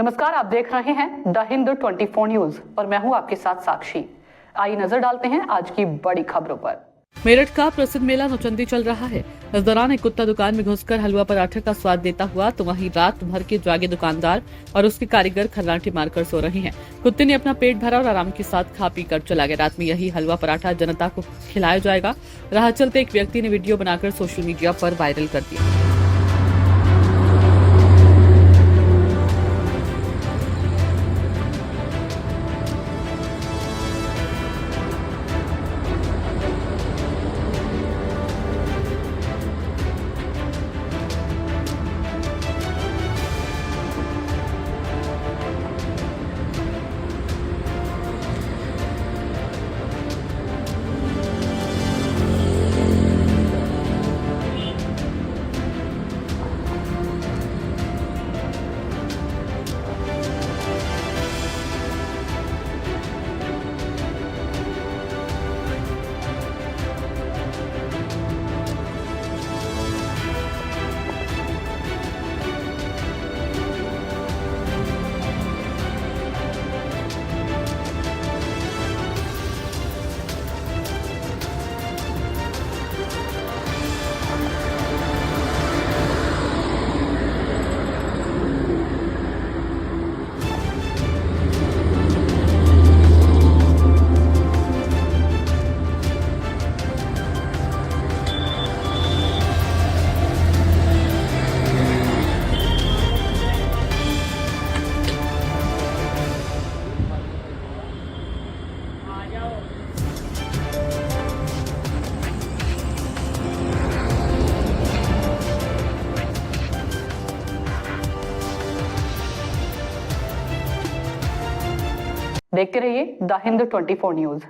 नमस्कार, आप देख रहे हैं द हिंद 24 न्यूज और मैं हूं आपके साथ साक्षी। आइए नजर डालते हैं आज की बड़ी खबरों पर। मेरठ का प्रसिद्ध मेला नौचंदी चल रहा है। इस दौरान एक कुत्ता दुकान में घुसकर हलवा पराठे का स्वाद देता हुआ तो वहीं रात भर के जागे दुकानदार और उसके कारीगर खर्राटे मारकर सो रहे हैं। कुत्ते ने अपना पेट भरा और आराम के साथ खा पी कर चला गया। रात में यही हलवा पराठा जनता को खिलाया जाएगा। राह चलते एक व्यक्ति ने वीडियो बनाकर सोशल मीडिया पर वायरल कर दिया। देखते रहिए द हिंद 24 न्यूज।